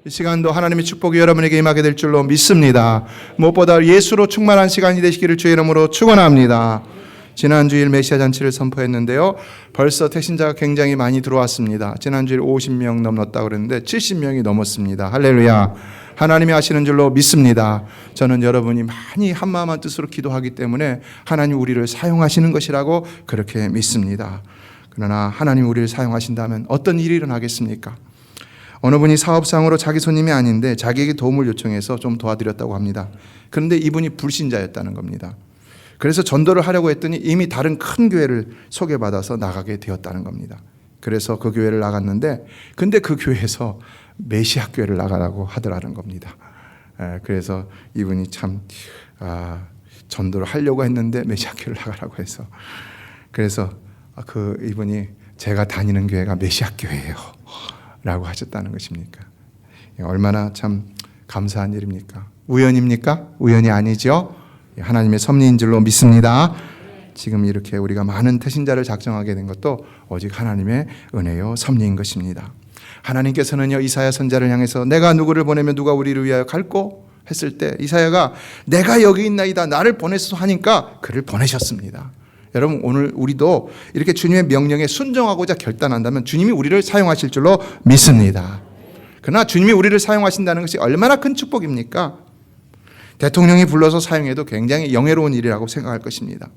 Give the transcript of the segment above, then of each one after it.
이 시간도 하나님의 축복이 여러분에게 임하게 될 줄로 믿습니다. 무엇보다 예수로 충만한 시간이 되시기를 주의 이름으로 축원합니다. 지난주일 메시아 잔치를 선포했는데요. 벌써 택신자가 굉장히 많이 들어왔습니다. 지난주일 50명 넘었다고 그랬는데 70명이 넘었습니다. 할렐루야. 하나님이 하시는 줄로 믿습니다. 저는 여러분이 많이 한마음 한뜻으로 기도하기 때문에 하나님 우리를 사용하시는 것이라고 그렇게 믿습니다. 그러나 하나님 우리를 사용하신다면 어떤 일이 일어나겠습니까? 어느 분이 사업상으로 자기 손님이 아닌데 자기에게 도움을 요청해서 좀 도와드렸다고 합니다. 그런데 이분이 불신자였다는 겁니다. 그래서 전도를 하려고 했더니 이미 다른 큰 교회를 소개받아서 나가게 되었다는 겁니다. 그래서 그 교회를 나갔는데 근데 그 교회에서 메시아 교회를 나가라고 하더라는 겁니다. 그래서 이분이 참 전도를 하려고 했는데 메시아 교회를 나가라고 해서 그래서 이분이 제가 다니는 교회가 메시아 교회예요 라고 하셨다는 것입니까? 얼마나 참 감사한 일입니까? 우연입니까? 우연이 아니죠. 하나님의 섭리인 줄로 믿습니다. 지금 이렇게 우리가 많은 태신자를 작정하게 된 것도 오직 하나님의 은혜요 섭리인 것입니다. 하나님께서는요 이사야 선지자를 향해서 내가 누구를 보내면 누가 우리를 위하여 갈꼬 했을 때 이사야가 내가 여기 있나이다 나를 보내소서 하니까 그를 보내셨습니다. 여러분 오늘 우리도 이렇게 주님의 명령에 순종하고자 결단한다면 주님이 우리를 사용하실 줄로 믿습니다. 그러나 주님이 우리를 사용하신다는 것이 얼마나 큰 축복입니까? 대통령이 불러서 사용해도 굉장히 영예로운 일이라고 생각할 것입니다.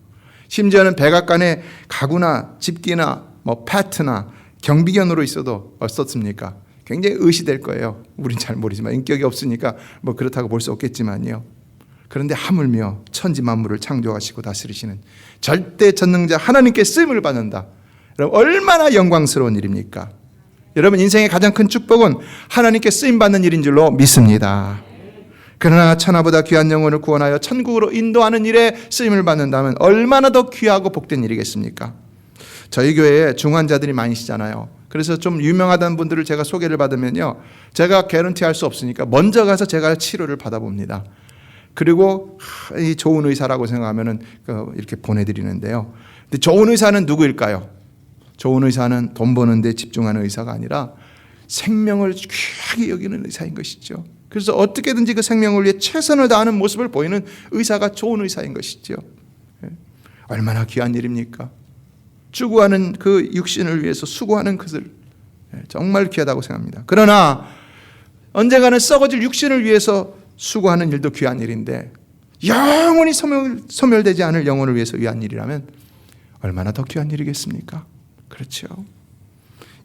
심지어는 백악관에 가구나 집기나 패트나 경비견으로 있어도 어떻습니까? 굉장히 의시될 거예요. 우린 잘 모르지만 인격이 없으니까 그렇다고 볼 수 없겠지만요. 그런데 하물며 천지 만물을 창조하시고 다스리시는 절대 전능자 하나님께 쓰임을 받는다. 여러분 얼마나 영광스러운 일입니까? 여러분 인생의 가장 큰 축복은 하나님께 쓰임 받는 일인 줄로 믿습니다. 그러나 천하보다 귀한 영혼을 구원하여 천국으로 인도하는 일에 쓰임을 받는다면 얼마나 더 귀하고 복된 일이겠습니까? 저희 교회에 중환자들이 많으시잖아요. 그래서 좀 유명하다는 분들을 제가 소개를 받으면요, 제가 개런티할 수 없으니까 먼저 가서 제가 치료를 받아봅니다. 그리고 이 좋은 의사라고 생각하면은 이렇게 보내드리는데요. 근데 좋은 의사는 누구일까요? 좋은 의사는 돈 버는 데 집중하는 의사가 아니라 생명을 귀하게 여기는 의사인 것이죠. 그래서 어떻게든지 그 생명을 위해 최선을 다하는 모습을 보이는 의사가 좋은 의사인 것이죠. 얼마나 귀한 일입니까? 추구하는 그 육신을 위해서 수고하는 그들 정말 귀하다고 생각합니다. 그러나 언젠가는 썩어질 육신을 위해서 수고하는 일도 귀한 일인데 영원히 소멸되지 않을 영혼을 위해서 위한 일이라면 얼마나 더 귀한 일이겠습니까? 그렇죠.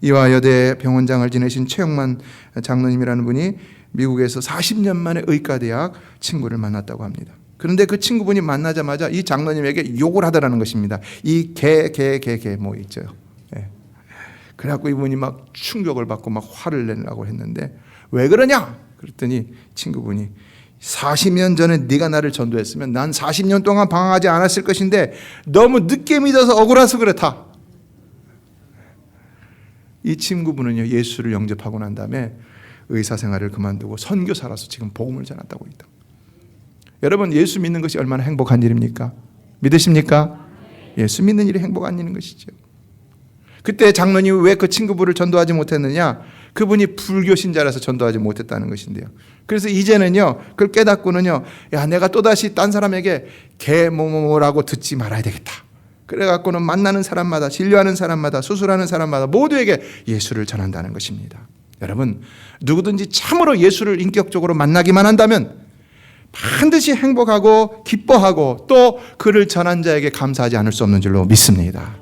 이화여대 병원장을 지내신 최영만 장로님이라는 분이 미국에서 40년 만에 의과대학 친구를 만났다고 합니다. 그런데 그 친구분이 만나자마자 이 장로님에게 욕을 하더라는 것입니다. 이 개 있죠. 예. 그래갖고 이분이 막 충격을 받고 막 화를 내려고 했는데 왜 그러냐? 그랬더니 친구분이 40년 전에 네가 나를 전도했으면 난 40년 동안 방황하지 않았을 것인데 너무 늦게 믿어서 억울해서 그렇다. 이 친구분은요 예수를 영접하고 난 다음에 의사생활을 그만두고 선교사라서 지금 복음을 전한다고 있다. 여러분 예수 믿는 것이 얼마나 행복한 일입니까? 믿으십니까? 예수 믿는 일이 행복한 일인 것이죠. 그때 장로님이 왜 그 친구분을 전도하지 못했느냐? 그분이 불교 신자라서 전도하지 못했다는 것인데요. 그래서 이제는요 그걸 깨닫고는요 야 내가 또다시 딴 사람에게 개 뭐라고 듣지 말아야 되겠다. 그래갖고는 만나는 사람마다 진료하는 사람마다 수술하는 사람마다 모두에게 예수를 전한다는 것입니다. 여러분 누구든지 참으로 예수를 인격적으로 만나기만 한다면 반드시 행복하고 기뻐하고 또 그를 전한 자에게 감사하지 않을 수 없는 줄로 믿습니다.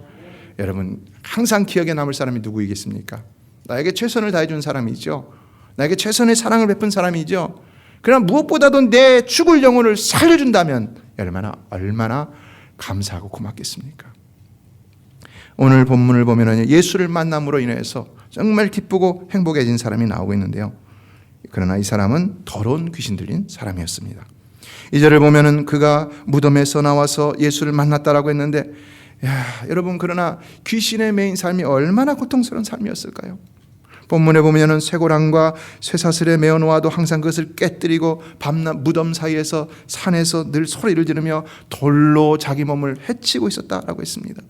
여러분 항상 기억에 남을 사람이 누구이겠습니까? 나에게 최선을 다해준 사람이죠. 나에게 최선의 사랑을 베푼 사람이죠. 그러나 무엇보다도 내 죽을 영혼을 살려준다면 얼마나 감사하고 고맙겠습니까? 오늘 본문을 보면 예수를 만남으로 인해서 정말 기쁘고 행복해진 사람이 나오고 있는데요. 그러나 이 사람은 더러운 귀신 들린 사람이었습니다. 2절을 보면은 그가 무덤에서 나와서 예수를 만났다라고 했는데 여러분 그러나 귀신에 매인 삶이 얼마나 고통스러운 삶이었을까요? 본문에 보면은 쇠고랑과 쇠사슬에 매어 놓아도 항상 그것을 깨뜨리고 밤낮 무덤 사이에서 산에서 늘 소리를 지르며 돌로 자기 몸을 해치고 있었다라고 했습니다.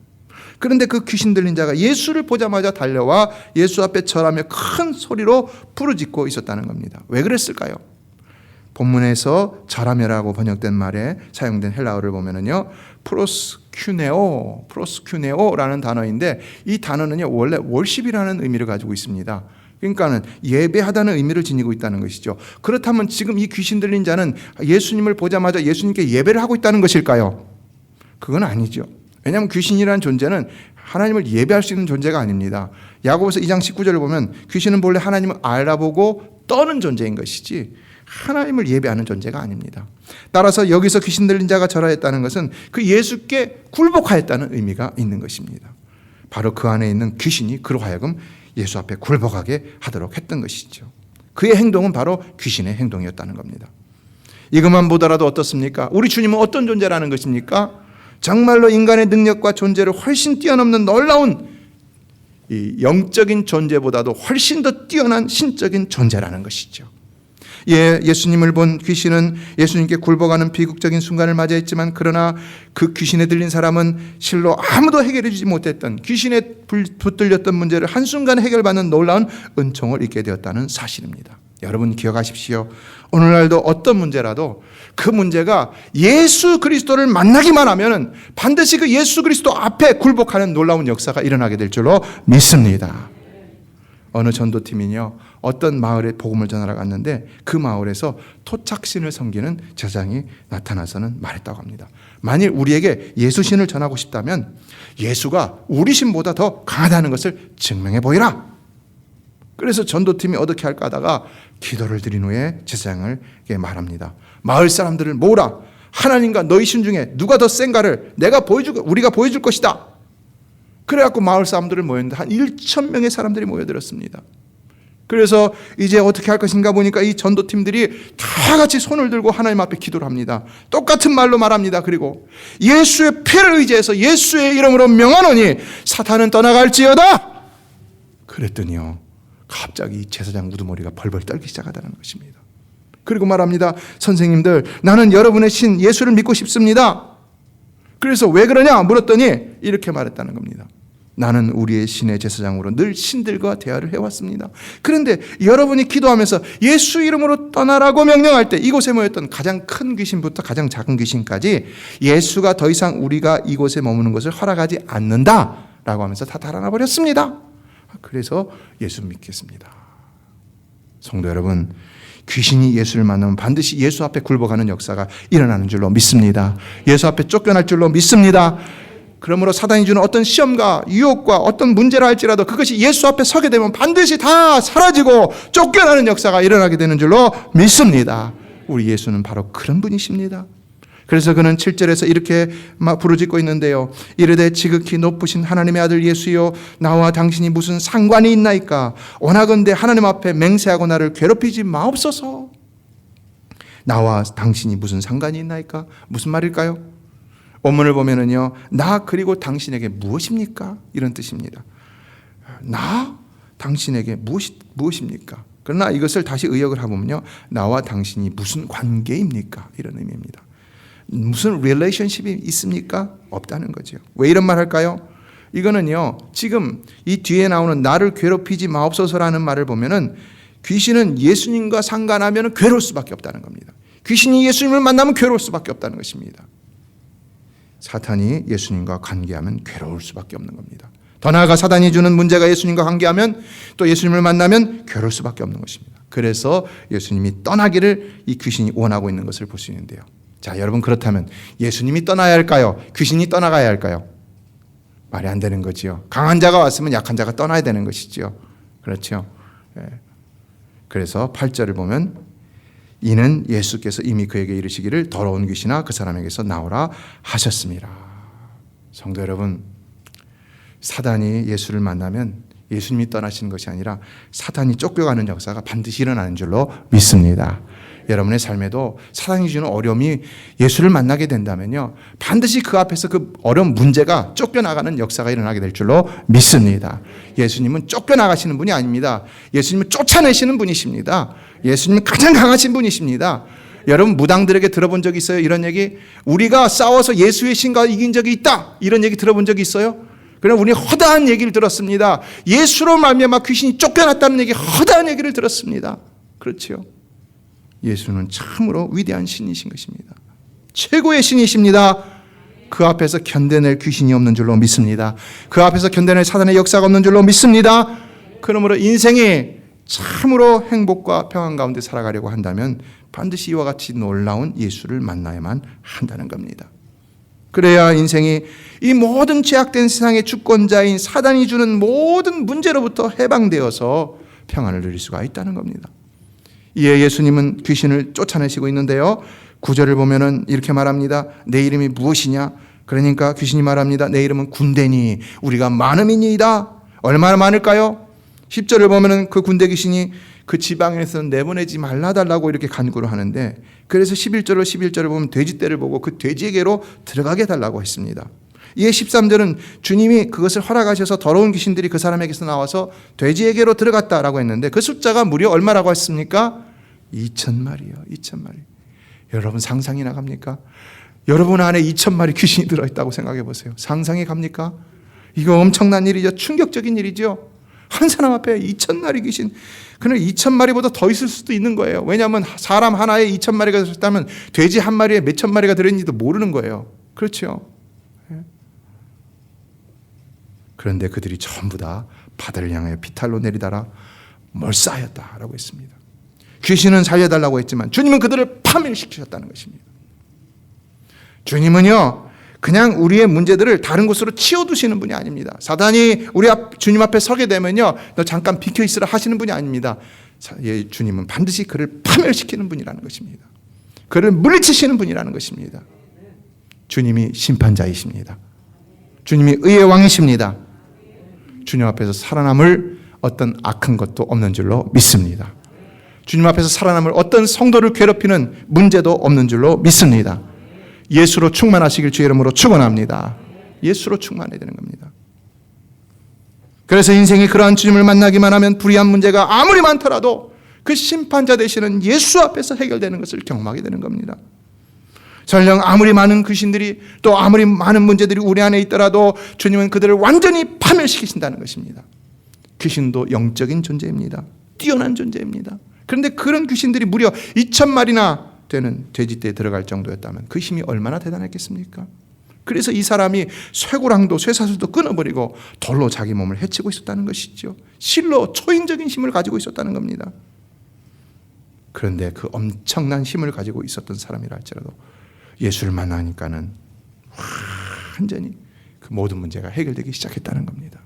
그런데 그 귀신 들린 자가 예수를 보자마자 달려와 예수 앞에 절하며 큰 소리로 부르짖고 있었다는 겁니다. 왜 그랬을까요? 본문에서 절하며라고 번역된 말에 사용된 헬라어를 보면은요, 프로스큐네오라는 단어인데, 이 단어는요 원래 월십이라는 의미를 가지고 있습니다. 그러니까는 예배하다는 의미를 지니고 있다는 것이죠. 그렇다면 지금 이 귀신 들린 자는 예수님을 보자마자 예수님께 예배를 하고 있다는 것일까요? 그건 아니죠. 왜냐하면 귀신이라는 존재는 하나님을 예배할 수 있는 존재가 아닙니다. 야고보서 2장 19절을 보면 귀신은 본래 하나님을 알아보고 떠는 존재인 것이지 하나님을 예배하는 존재가 아닙니다. 따라서 여기서 귀신 들린 자가 절하였다는 것은 그 예수께 굴복하였다는 의미가 있는 것입니다. 바로 그 안에 있는 귀신이 그로 하여금 예수 앞에 굴복하게 하도록 했던 것이죠. 그의 행동은 바로 귀신의 행동이었다는 겁니다. 이것만 보더라도 어떻습니까? 우리 주님은 어떤 존재라는 것입니까? 정말로 인간의 능력과 존재를 훨씬 뛰어넘는 놀라운 이 영적인 존재보다도 훨씬 더 뛰어난 신적인 존재라는 것이죠. 예수님을 본 귀신은 예수님께 굴복하는 비극적인 순간을 맞이했지만, 그러나 그 귀신에 들린 사람은 실로 아무도 해결해 주지 못했던, 귀신에 붙들렸던 문제를 한순간에 해결받는 놀라운 은총을 잊게 되었다는 사실입니다. 여러분 기억하십시오. 오늘날도 어떤 문제라도 그 문제가 예수 그리스도를 만나기만 하면 반드시 그 예수 그리스도 앞에 굴복하는 놀라운 역사가 일어나게 될 줄로 믿습니다. 어느 전도팀이요, 어떤 마을에 복음을 전하러 갔는데 그 마을에서 토착신을 섬기는 제사장이 나타나서는 말했다고 합니다. 만일 우리에게 예수신을 전하고 싶다면 예수가 우리 신보다 더 강하다는 것을 증명해 보이라. 그래서 전도팀이 어떻게 할까 하다가 기도를 드린 후에 제사장에게 말합니다. 마을 사람들을 모으라. 하나님과 너희 신 중에 누가 더 센가를 우리가 보여줄 것이다. 그래갖고 마을 사람들을 모였는데 한 1,000명의 사람들이 모여들었습니다. 그래서 이제 어떻게 할 것인가 보니까 이 전도팀들이 다 같이 손을 들고 하나님 앞에 기도를 합니다. 똑같은 말로 말합니다. 그리고 예수의 피를 의지해서 예수의 이름으로 명하노니 사탄은 떠나갈지어다. 그랬더니요, 갑자기 제사장 우두머리가 벌벌 떨기 시작하다는 것입니다. 그리고 말합니다. 선생님들, 나는 여러분의 신 예수를 믿고 싶습니다. 그래서 왜 그러냐 물었더니 이렇게 말했다는 겁니다. 나는 우리의 신의 제사장으로 늘 신들과 대화를 해왔습니다. 그런데 여러분이 기도하면서 예수 이름으로 떠나라고 명령할 때 이곳에 모였던 가장 큰 귀신부터 가장 작은 귀신까지 예수가 더 이상 우리가 이곳에 머무는 것을 허락하지 않는다라고 하면서 다 달아나 버렸습니다. 그래서 예수 믿겠습니다. 성도 여러분, 귀신이 예수를 만나면 반드시 예수 앞에 굴복하는 역사가 일어나는 줄로 믿습니다. 예수 앞에 쫓겨날 줄로 믿습니다. 그러므로 사단이 주는 어떤 시험과 유혹과 어떤 문제라 할지라도 그것이 예수 앞에 서게 되면 반드시 다 사라지고 쫓겨나는 역사가 일어나게 되는 줄로 믿습니다. 우리 예수는 바로 그런 분이십니다. 그래서 그는 7절에서 이렇게 부르짖고 있는데요. 이르되 지극히 높으신 하나님의 아들 예수여, 나와 당신이 무슨 상관이 있나이까? 원하건대 하나님 앞에 맹세하고 나를 괴롭히지 마옵소서. 나와 당신이 무슨 상관이 있나이까? 무슨 말일까요? 원문을 보면은요, 나 그리고 당신에게 무엇입니까? 이런 뜻입니다. 나 당신에게 무엇입니까? 그러나 이것을 다시 의역을 해보면요, 나와 당신이 무슨 관계입니까? 이런 의미입니다. 무슨 relationship이 있습니까? 없다는 거죠. 왜 이런 말 할까요? 이거는요, 지금 이 뒤에 나오는 나를 괴롭히지 마옵소서라는 말을 보면은 귀신은 예수님과 상관하면 괴로울 수밖에 없다는 겁니다. 귀신이 예수님을 만나면 괴로울 수밖에 없다는 것입니다. 사탄이 예수님과 관계하면 괴로울 수밖에 없는 겁니다. 더 나아가 사단이 주는 문제가 예수님과 관계하면 또 예수님을 만나면 괴로울 수밖에 없는 것입니다. 그래서 예수님이 떠나기를 이 귀신이 원하고 있는 것을 볼 수 있는데요. 자, 여러분, 그렇다면 예수님이 떠나야 할까요? 귀신이 떠나가야 할까요? 말이 안 되는 거지요. 강한 자가 왔으면 약한 자가 떠나야 되는 것이지요. 그렇죠? 그래서 8절을 보면 이는 예수께서 이미 그에게 이르시기를 더러운 귀신아 그 사람에게서 나오라 하셨습니다. 성도 여러분, 사단이 예수를 만나면 예수님이 떠나시는 것이 아니라 사단이 쫓겨가는 역사가 반드시 일어나는 줄로 믿습니다. 여러분의 삶에도 사단이 주는 어려움이 예수를 만나게 된다면요, 반드시 그 앞에서 그 어려운 문제가 쫓겨나가는 역사가 일어나게 될 줄로 믿습니다. 예수님은 쫓겨나가시는 분이 아닙니다. 예수님은 쫓아내시는 분이십니다. 예수님은 가장 강하신 분이십니다. 여러분, 무당들에게 들어본 적이 있어요? 이런 얘기? 우리가 싸워서 예수의 신과 이긴 적이 있다, 이런 얘기 들어본 적이 있어요? 그러나 우리는 허다한 얘기를 들었습니다. 예수로 말미암아 귀신이 쫓겨났다는 얘기, 허다한 얘기를 들었습니다. 그렇지요. 예수는 참으로 위대한 신이신 것입니다. 최고의 신이십니다. 그 앞에서 견뎌낼 귀신이 없는 줄로 믿습니다. 그 앞에서 견뎌낼 사단의 역사가 없는 줄로 믿습니다. 그러므로 인생이 참으로 행복과 평안 가운데 살아가려고 한다면 반드시 이와 같이 놀라운 예수를 만나야만 한다는 겁니다. 그래야 인생이 이 모든 죄악된 세상의 주권자인 사단이 주는 모든 문제로부터 해방되어서 평안을 누릴 수가 있다는 겁니다. 이에 예수님은 귀신을 쫓아내시고 있는데요. 9절을 보면은 이렇게 말합니다. 내 이름이 무엇이냐? 그러니까 귀신이 말합니다. 내 이름은 군대니 우리가 많음이니이다. 얼마나 많을까요? 10절을 보면은 그 군대 귀신이 그 지방에서 내보내지 말라달라고 이렇게 간구를 하는데, 그래서 11절을 보면 돼지떼를 보고 그 돼지에게로 들어가게 해달라고 했습니다. 이에 13절은 주님이 그것을 허락하셔서 더러운 귀신들이 그 사람에게서 나와서 돼지에게로 들어갔다라고 했는데, 그 숫자가 무려 얼마라고 했습니까? 2,000마리요. 2,000마리. 여러분 상상이나 갑니까? 여러분 안에 2,000마리 귀신이 들어있다고 생각해 보세요. 상상이 갑니까? 이거 엄청난 일이죠. 충격적인 일이죠. 한 사람 앞에 2,000마리 귀신. 그러나 2,000마리보다 더 있을 수도 있는 거예요. 왜냐하면 사람 하나에 2,000마리가 들었다면 돼지 한 마리에 몇천 마리가 들었는지도 모르는 거예요. 그렇죠? 그런데 그들이 전부 다 바다를 향하여 비탈로 내리다라 몰사하였다라고 했습니다. 귀신은 살려달라고 했지만 주님은 그들을 파멸시키셨다는 것입니다. 주님은요, 그냥 우리의 문제들을 다른 곳으로 치워두시는 분이 아닙니다. 사단이 주님 앞에 서게 되면요, 너 잠깐 비켜 있으라 하시는 분이 아닙니다. 주님은 반드시 그를 파멸시키는 분이라는 것입니다. 그를 물리치시는 분이라는 것입니다. 주님이 심판자이십니다. 주님이 의의 왕이십니다. 주님 앞에서 살아남을 어떤 악한 것도 없는 줄로 믿습니다. 주님 앞에서 살아남을 어떤 성도를 괴롭히는 문제도 없는 줄로 믿습니다. 예수로 충만하시길 주의 이름으로 축원합니다. 예수로 충만해야 되는 겁니다. 그래서 인생이 그러한 주님을 만나기만 하면 불의한 문제가 아무리 많더라도 그 심판자 되시는 예수 앞에서 해결되는 것을 경험하게 되는 겁니다. 설령 아무리 많은 귀신들이 또 아무리 많은 문제들이 우리 안에 있더라도 주님은 그들을 완전히 파멸시키신다는 것입니다. 귀신도 영적인 존재입니다. 뛰어난 존재입니다. 그런데 그런 귀신들이 무려 2,000마리나 되는 돼지떼에 들어갈 정도였다면 그 힘이 얼마나 대단했겠습니까? 그래서 이 사람이 쇠고랑도 쇠사슬도 끊어버리고 돌로 자기 몸을 해치고 있었다는 것이죠. 실로 초인적인 힘을 가지고 있었다는 겁니다. 그런데 그 엄청난 힘을 가지고 있었던 사람이라 할지라도 예수를 만나니까는 완전히 그 모든 문제가 해결되기 시작했다는 겁니다.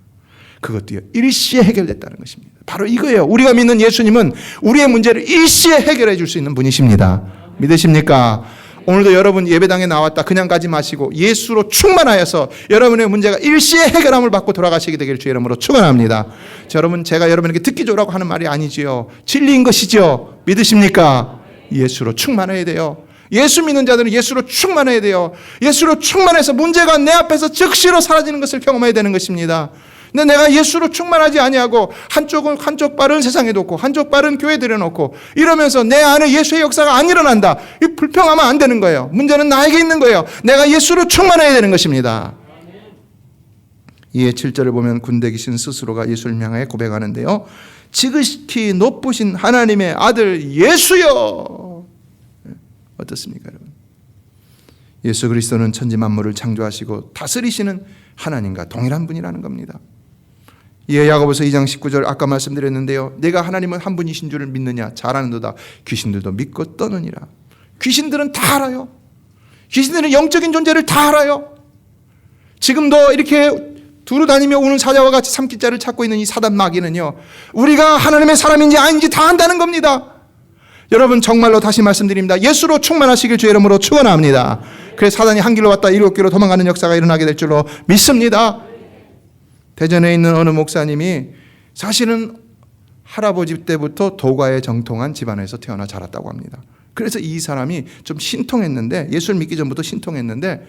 그것도요, 일시에 해결됐다는 것입니다. 바로 이거예요. 우리가 믿는 예수님은 우리의 문제를 일시에 해결해 줄 수 있는 분이십니다. 믿으십니까? 오늘도 여러분 예배당에 나왔다 그냥 가지 마시고 예수로 충만하여서 여러분의 문제가 일시에 해결함을 받고 돌아가시게 되기를 주의 이름으로 축원합니다. 여러분, 제가 여러분에게 듣기 좋으라고 하는 말이 아니지요. 진리인 것이죠. 믿으십니까? 예수로 충만해야 돼요. 예수 믿는 자들은 예수로 충만해야 돼요. 예수로 충만해서 문제가 내 앞에서 즉시로 사라지는 것을 경험해야 되는 것입니다. 근데 내가 예수로 충만하지 아니하고 한쪽 발은 세상에 놓고 한쪽 발은 교회에 들여놓고 이러면서 내 안에 예수의 역사가 안 일어난다. 이 불평하면 안 되는 거예요. 문제는 나에게 있는 거예요. 내가 예수로 충만해야 되는 것입니다. 이에 7절을 보면 군대 귀신 스스로가 예수를 향해 고백하는데요. 지극히 높으신 하나님의 아들 예수여. 어떻습니까, 여러분? 예수 그리스도는 천지 만물을 창조하시고 다스리시는 하나님과 동일한 분이라는 겁니다. 이에 야고보서 2장 19절 아까 말씀드렸는데요. 내가 하나님은 한 분이신 줄을 믿느냐? 잘 아는도다. 귀신들도 믿고 떠느니라. 귀신들은 다 알아요. 귀신들은 영적인 존재를 다 알아요. 지금도 이렇게 두루 다니며 오는 사자와 같이 삼킬자를 찾고 있는 이 사단 마귀는요, 우리가 하나님의 사람인지 아닌지 다 안다는 겁니다. 여러분, 정말로 다시 말씀드립니다. 예수로 충만하시길 주의 이름으로 축원합니다. 그래서 사단이 한 길로 왔다 7개로 도망가는 역사가 일어나게 될 줄로 믿습니다. 대전에 있는 어느 목사님이 사실은 할아버지 때부터 도가에 정통한 집안에서 태어나 자랐다고 합니다. 그래서 이 사람이 좀 신통했는데, 예수를 믿기 전부터 신통했는데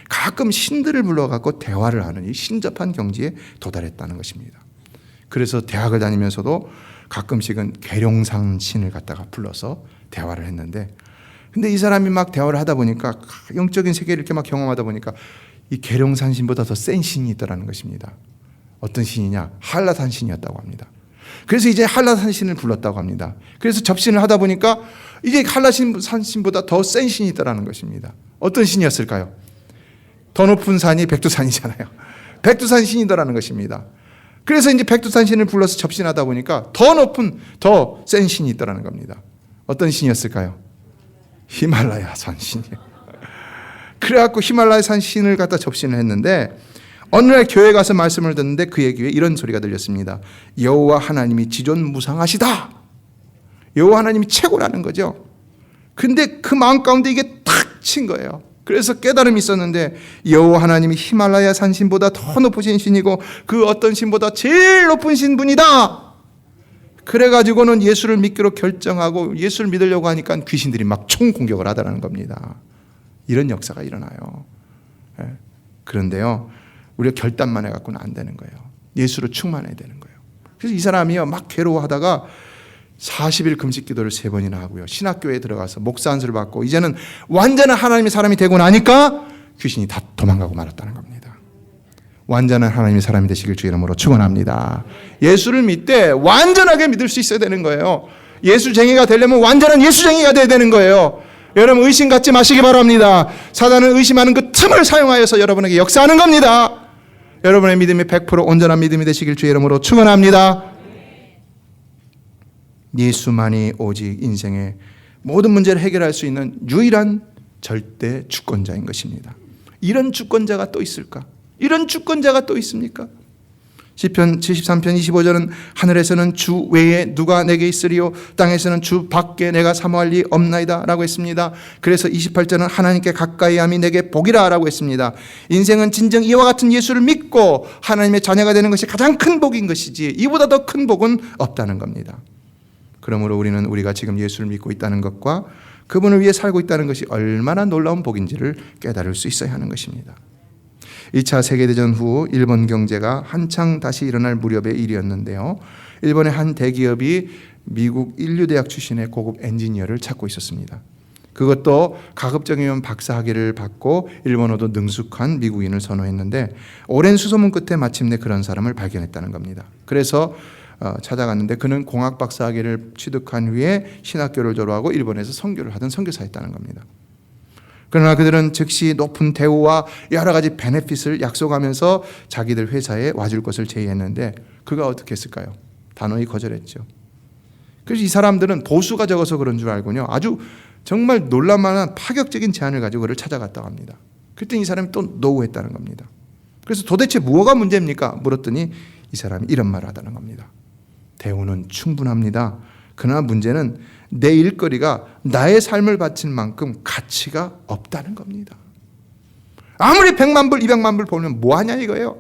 가끔 신들을 불러갖고 대화를 하는 이 신접한 경지에 도달했다는 것입니다. 그래서 대학을 다니면서도 가끔씩은 계룡상 신을 갖다가 불러서 대화를 했는데, 근데 이 사람이 막 대화를 하다 보니까 영적인 세계를 이렇게 막 경험하다 보니까 이 계룡산신보다 더 센 신이 있더라는 것입니다. 어떤 신이냐? 한라산 신이었다고 합니다. 그래서 이제 한라산 신을 불렀다고 합니다. 그래서 접신을 하다 보니까 이게 한라산 신보다 더 센 신이 있더라는 것입니다. 어떤 신이었을까요? 더 높은 산이 백두산이잖아요. 백두산 신이더라는 것입니다. 그래서 이제 백두산 신을 불러서 접신하다 보니까 더 높은, 더 센 신이 있더라는 겁니다. 어떤 신이었을까요? 히말라야 산 신이에요. 그래갖고 히말라야 산 신을 갖다 접신을 했는데 어느 날 교회 가서 말씀을 듣는데 그의 귀에 이런 소리가 들렸습니다. 여호와 하나님이 지존무상하시다. 여호와 하나님이 최고라는 거죠. 근데 그 마음 가운데 이게 탁 친 거예요. 그래서 깨달음이 있었는데 여호와 하나님이 히말라야 산 신보다 더 높으신 신이고 그 어떤 신보다 제일 높은 신분이다. 그래가지고는 예수를 믿기로 결정하고 예수를 믿으려고 하니까 귀신들이 막 총공격을 하더라는 겁니다. 이런 역사가 일어나요. 그런데요, 우리가 결단만 해갖고는 안 되는 거예요. 예수로 충만해야 되는 거예요. 그래서 이 사람이요 막 괴로워하다가 40일 금식 기도를 3번이나 하고요, 신학교에 들어가서 목사 안수를 받고 이제는 완전한 하나님의 사람이 되고 나니까 귀신이 다 도망가고 말았다는 겁니다. 완전한 하나님의 사람이 되시길 주의 이름으로 축원합니다. 예수를 믿되 완전하게 믿을 수 있어야 되는 거예요. 예수쟁이가 되려면 완전한 예수쟁이가 돼야 되는 거예요. 여러분 의심 갖지 마시기 바랍니다. 사단은 의심하는 그 틈을 사용하여서 여러분에게 역사하는 겁니다. 여러분의 믿음이 100% 온전한 믿음이 되시길 주의 이름으로 축원합니다. 예수만이 오직 인생의 모든 문제를 해결할 수 있는 유일한 절대 주권자인 것입니다. 이런 주권자가 또 있을까? 이런 주권자가 또 있습니까? 시편 73편 25절은 하늘에서는 주 외에 누가 내게 있으리요 땅에서는 주 밖에 내가 사모할 리 없나이다 라고 했습니다. 그래서 28절은 하나님께 가까이 함이 내게 복이라 라고 했습니다. 인생은 진정 이와 같은 예수를 믿고 하나님의 자녀가 되는 것이 가장 큰 복인 것이지 이보다 더 큰 복은 없다는 겁니다. 그러므로 우리는 우리가 지금 예수를 믿고 있다는 것과 그분을 위해 살고 있다는 것이 얼마나 놀라운 복인지를 깨달을 수 있어야 하는 것입니다. 2차 세계대전 후 일본 경제가 한창 다시 일어날 무렵의 일이었는데요. 일본의 한 대기업이 미국 인류대학 출신의 고급 엔지니어를 찾고 있었습니다. 그것도 가급적이면 박사학위를 받고 일본어도 능숙한 미국인을 선호했는데 오랜 수소문 끝에 마침내 그런 사람을 발견했다는 겁니다. 그래서 찾아갔는데 그는 공학 박사학위를 취득한 후에 신학교를 졸업하고 일본에서 선교를 하던 선교사였다는 겁니다. 그러나 그들은 즉시 높은 대우와 여러 가지 베네핏을 약속하면서 자기들 회사에 와줄 것을 제의했는데 그가 어떻게 했을까요? 단호히 거절했죠. 그래서 이 사람들은 보수가 적어서 그런 줄 알고요, 아주 정말 놀랄만한 파격적인 제안을 가지고 그를 찾아갔다고 합니다. 그랬더니 이 사람이 또 노우했다는 겁니다. 그래서 도대체 뭐가 문제입니까? 물었더니 이 사람이 이런 말을 하다는 겁니다. 대우는 충분합니다. 그러나 문제는 내 일거리가 나의 삶을 바친 만큼 가치가 없다는 겁니다. 아무리 100만 불, 200만 불 벌면 뭐하냐 이거예요.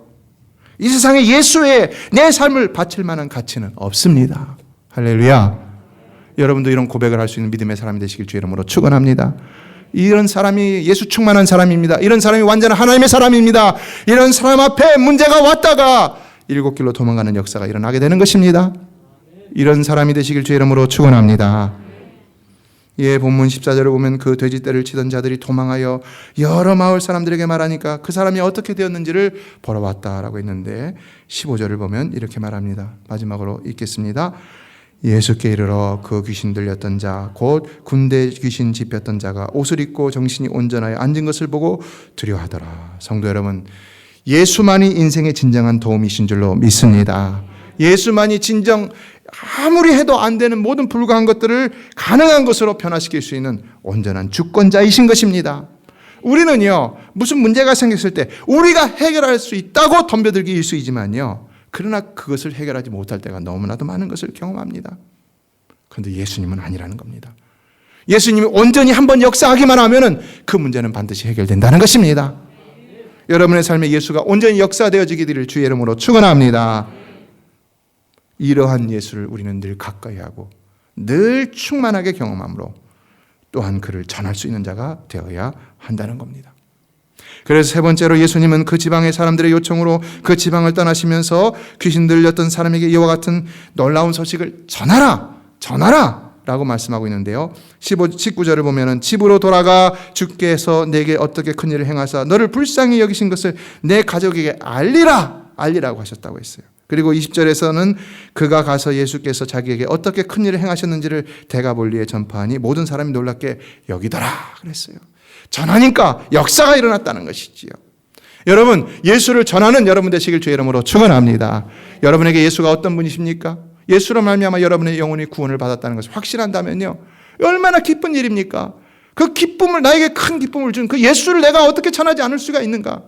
이 세상에 예수에 내 삶을 바칠 만한 가치는 없습니다. 할렐루야. 여러분도 이런 고백을 할 수 있는 믿음의 사람이 되시길 주의 이름으로 축원합니다. 이런 사람이 예수 충만한 사람입니다. 이런 사람이 완전한 하나님의 사람입니다. 이런 사람 앞에 문제가 왔다가 7길로 도망가는 역사가 일어나게 되는 것입니다. 이런 사람이 되시길 주의 이름으로 축원합니다. 예, 본문 14절을 보면 그 돼지떼를 치던 자들이 도망하여 여러 마을 사람들에게 말하니까 그 사람이 어떻게 되었는지를 보러 왔다라고 했는데 15절을 보면 이렇게 말합니다. 마지막으로 읽겠습니다. 예수께 이르러 그 귀신 들렸던 자 곧 군대 귀신 집혔던 자가 옷을 입고 정신이 온전하여 앉은 것을 보고 두려워하더라. 성도 여러분, 예수만이 인생의 진정한 도움이신 줄로 믿습니다. 예수만이 진정 아무리 해도 안 되는 모든 불가한 것들을 가능한 것으로 변화시킬 수 있는 온전한 주권자이신 것입니다. 우리는요, 무슨 문제가 생겼을 때 우리가 해결할 수 있다고 덤벼들기 일쑤이지만요, 그러나 그것을 해결하지 못할 때가 너무나도 많은 것을 경험합니다. 그런데 예수님은 아니라는 겁니다. 예수님이 온전히 한번 역사하기만 하면은 그 문제는 반드시 해결된다는 것입니다. 여러분의 삶에 예수가 온전히 역사되어지기를 주의 이름으로 축원합니다. 이러한 예수를 우리는 늘 가까이 하고 늘 충만하게 경험함으로 또한 그를 전할 수 있는 자가 되어야 한다는 겁니다. 그래서 세 번째로 예수님은 그 지방의 사람들의 요청으로 그 지방을 떠나시면서 귀신 들렸던 사람에게 이와 같은 놀라운 소식을 전하라 라고 말씀하고 있는데요. 19절을 보면은 집으로 돌아가 주께서 내게 어떻게 큰 일을 행하사 너를 불쌍히 여기신 것을 내 가족에게 알리라고 하셨다고 했어요. 그리고 20절에서는 그가 가서 예수께서 자기에게 어떻게 큰 일을 행하셨는지를 대가볼리에 전파하니 모든 사람이 놀랍게 여기더라 그랬어요. 전하니까 역사가 일어났다는 것이지요. 여러분, 예수를 전하는 여러분 되시길 주의 이름으로 축원합니다. 여러분에게 예수가 어떤 분이십니까? 예수로 말미암아 여러분의 영혼이 구원을 받았다는 것을 확신한다면요, 얼마나 기쁜 일입니까? 그 기쁨을, 나에게 큰 기쁨을 준 그 예수를 내가 어떻게 전하지 않을 수가 있는가?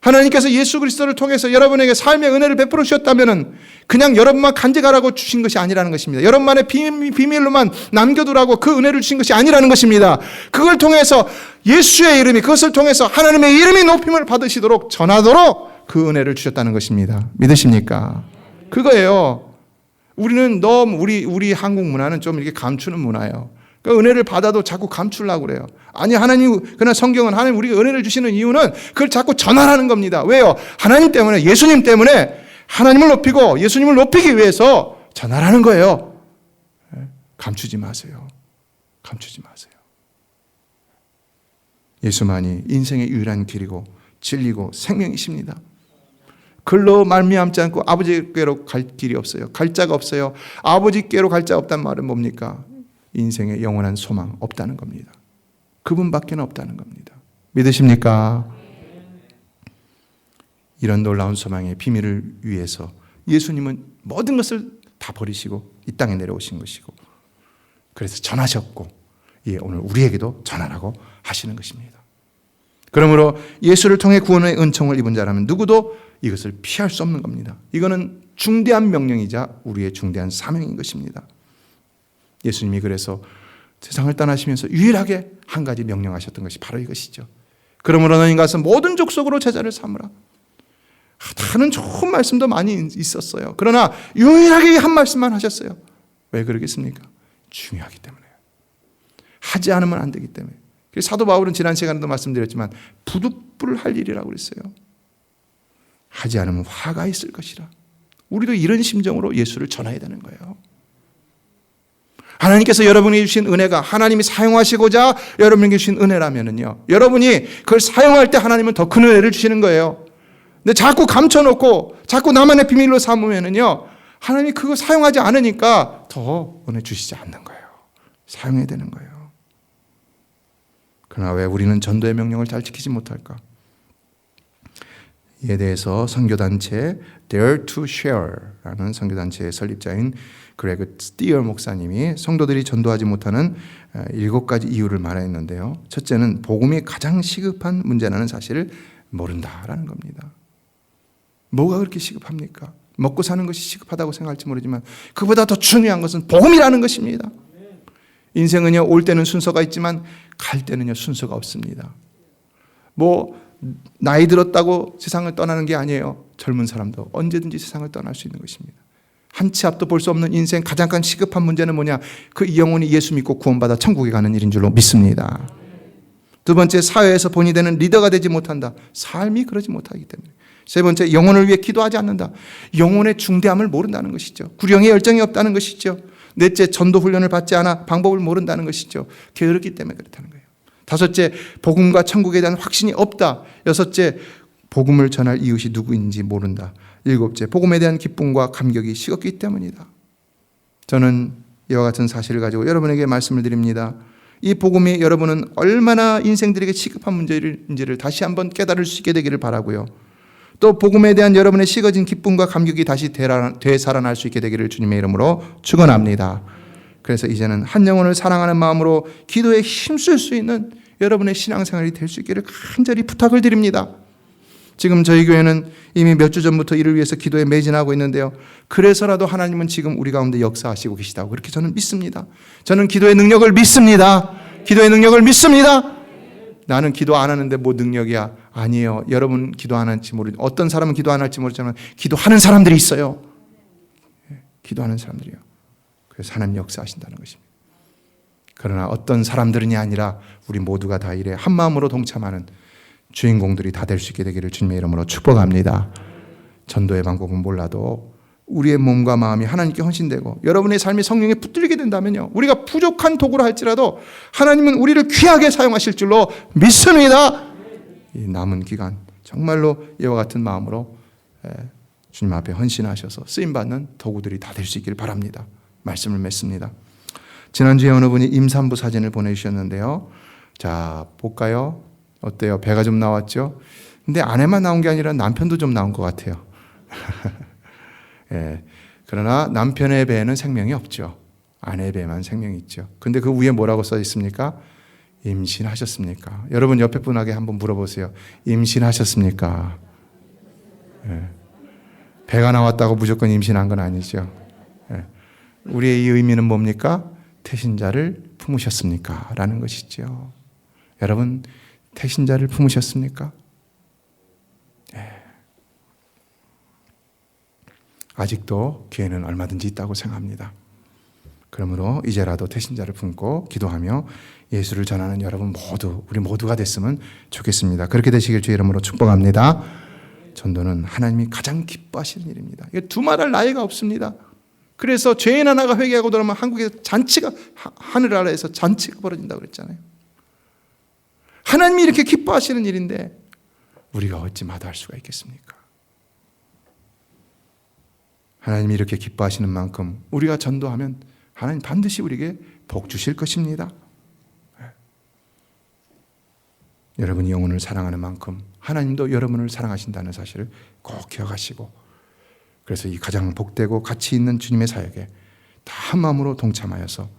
하나님께서 예수 그리스도를 통해서 여러분에게 삶의 은혜를 베풀어 주셨다면 그냥 여러분만 간직하라고 주신 것이 아니라는 것입니다. 여러분만의 비밀로만 남겨두라고 그 은혜를 주신 것이 아니라는 것입니다. 그걸 통해서 예수의 이름이, 그것을 통해서 하나님의 이름이 높임을 받으시도록 전하도록 그 은혜를 주셨다는 것입니다. 믿으십니까? 그거예요. 우리는 너무 우리 한국 문화는 좀 이렇게 감추는 문화예요. 그 은혜를 받아도 자꾸 감추려고 그래요. 아니, 그러나 성경은 하나님 우리가 은혜를 주시는 이유는 그걸 자꾸 전하라는 겁니다. 왜요? 하나님 때문에, 예수님 때문에 하나님을 높이고 예수님을 높이기 위해서 전하라는 거예요. 감추지 마세요. 감추지 마세요. 예수만이 인생의 유일한 길이고 진리고 생명이십니다. 글로 말미암지 않고 아버지께로 갈 길이 없어요. 갈 자가 없어요. 아버지께로 갈 자 없단 말은 뭡니까? 인생의 영원한 소망 없다는 겁니다. 그분밖에 없다는 겁니다. 믿으십니까? 이런 놀라운 소망의 비밀을 위해서 예수님은 모든 것을 다 버리시고 이 땅에 내려오신 것이고, 그래서 전하셨고, 오늘 우리에게도 전하라고 하시는 것입니다. 그러므로 예수를 통해 구원의 은총을 입은 자라면 누구도 이것을 피할 수 없는 겁니다. 이거는 중대한 명령이자 우리의 중대한 사명인 것입니다. 예수님이 그래서 세상을 떠나시면서 유일하게 한 가지 명령하셨던 것이 바로 이것이죠. 그러므로 너희 가서 모든 족속으로 제자를 삼으라. 다른 좋은 말씀도 많이 있었어요. 그러나 유일하게 한 말씀만 하셨어요. 왜 그러겠습니까? 중요하기 때문에요. 하지 않으면 안 되기 때문에. 그래서 사도 바울은 지난 시간에도 말씀드렸지만 부득불할 일이라고 그랬어요. 하지 않으면 화가 있을 것이라. 우리도 이런 심정으로 예수를 전해야 되는 거예요. 하나님께서 여러분에게 주신 은혜가 하나님이 사용하시고자 여러분에게 주신 은혜라면요, 여러분이 그걸 사용할 때 하나님은 더 큰 은혜를 주시는 거예요. 근데 자꾸 감춰놓고 자꾸 나만의 비밀로 삼으면요, 하나님이 그거 사용하지 않으니까 더 은혜 주시지 않는 거예요. 사용해야 되는 거예요. 그러나 왜 우리는 전도의 명령을 잘 지키지 못할까? 이에 대해서 선교단체 Dare to Share라는 선교단체의 설립자인 그레그 스티어 목사님이 성도들이 전도하지 못하는 7가지 이유를 말했는데요. 첫째는 복음이 가장 시급한 문제라는 사실을 모른다라는 겁니다. 뭐가 그렇게 시급합니까? 먹고 사는 것이 시급하다고 생각할지 모르지만 그보다 더 중요한 것은 복음이라는 것입니다. 인생은요, 올 때는 순서가 있지만 갈 때는요, 순서가 없습니다. 나이 들었다고 세상을 떠나는 게 아니에요. 젊은 사람도 언제든지 세상을 떠날 수 있는 것입니다. 한 치 앞도 볼 수 없는 인생 가장 큰 시급한 문제는 뭐냐? 그 영혼이 예수 믿고 구원받아 천국에 가는 일인 줄로 믿습니다. 두 번째, 사회에서 본이 되는 리더가 되지 못한다. 삶이 그러지 못하기 때문에. 세 번째, 영혼을 위해 기도하지 않는다. 영혼의 중대함을 모른다는 것이죠. 구령의 열정이 없다는 것이죠. 넷째, 전도 훈련을 받지 않아 방법을 모른다는 것이죠. 게으르기 때문에 그렇다는 거예요. 다섯째, 복음과 천국에 대한 확신이 없다. 여섯째, 복음을 전할 이웃이 누구인지 모른다. 일곱째, 복음에 대한 기쁨과 감격이 식었기 때문이다. 저는 이와 같은 사실을 가지고 여러분에게 말씀을 드립니다. 이 복음이 여러분은 얼마나 인생들에게 시급한 문제인지를 다시 한번 깨달을 수 있게 되기를 바라고요. 또 복음에 대한 여러분의 식어진 기쁨과 감격이 다시 되살아날 수 있게 되기를 주님의 이름으로 축원합니다. 그래서 이제는 한 영혼을 사랑하는 마음으로 기도에 힘쓸 수 있는 여러분의 신앙생활이 될 수 있기를 간절히 부탁을 드립니다. 지금 저희 교회는 이미 몇 주 전부터 이를 위해서 기도에 매진하고 있는데요. 그래서라도 하나님은 지금 우리 가운데 역사하시고 계시다고 그렇게 저는 믿습니다. 저는 기도의 능력을 믿습니다. 기도의 능력을 믿습니다. 나는 기도 안 하는데 뭐 능력이야. 아니에요. 여러분 기도 안 할지 모르죠. 어떤 사람은 기도 안 할지 모르지만 기도하는 사람들이 있어요. 기도하는 사람들이요. 그래서 하나님 역사하신다는 것입니다. 그러나 어떤 사람들이 아니라 우리 모두가 다 이래 한 마음으로 동참하는 주인공들이 다 될 수 있게 되기를 주님의 이름으로 축복합니다. 전도의 방법은 몰라도 우리의 몸과 마음이 하나님께 헌신되고 여러분의 삶이 성령에 붙들리게 된다면요, 우리가 부족한 도구라 할지라도 하나님은 우리를 귀하게 사용하실 줄로 믿습니다. 이 남은 기간 정말로 이와 같은 마음으로 주님 앞에 헌신하셔서 쓰임받는 도구들이 다 될 수 있기를 바랍니다. 말씀을 맺습니다. 지난주에 어느 분이 임산부 사진을 보내주셨는데요. 자, 볼까요? 어때요? 배가 좀 나왔죠? 근데 아내만 나온 게 아니라 남편도 좀 나온 것 같아요. 예, 그러나 남편의 배에는 생명이 없죠. 아내의 배에만 생명이 있죠. 근데 그 위에 뭐라고 써 있습니까? 임신하셨습니까? 여러분 옆에 분에게 한번 물어보세요. 임신하셨습니까? 예, 배가 나왔다고 무조건 임신한 건 아니죠. 예, 우리의 이 의미는 뭡니까? 태신자를 품으셨습니까? 라는 것이죠. 여러분 태신자를 품으셨습니까? 예. 아직도 기회는 얼마든지 있다고 생각합니다. 그러므로 이제라도 태신자를 품고 기도하며 예수를 전하는 여러분 모두, 우리 모두가 됐으면 좋겠습니다. 그렇게 되시길 주의 이름으로 축복합니다. 전도는 하나님이 가장 기뻐하시는 일입니다. 두말할 나이가 없습니다. 그래서 죄인 하나가 회개하고 돌아오면 한국에서 잔치가, 하늘 아래에서 잔치가 벌어진다고 그랬잖아요. 하나님이 이렇게 기뻐하시는 일인데 우리가 어찌 마다할 수가 있겠습니까? 하나님이 이렇게 기뻐하시는 만큼 우리가 전도하면 하나님 반드시 우리에게 복 주실 것입니다. 여러분이 영혼을 사랑하는 만큼 하나님도 여러분을 사랑하신다는 사실을 꼭 기억하시고, 그래서 이 가장 복되고 가치 있는 주님의 사역에 다 한마음으로 동참하여서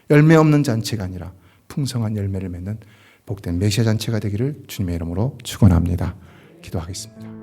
열매 없는 잔치가 아니라 풍성한 열매를 맺는 복된 메시아 잔치가 되기를 주님의 이름으로 축원합니다. 기도하겠습니다.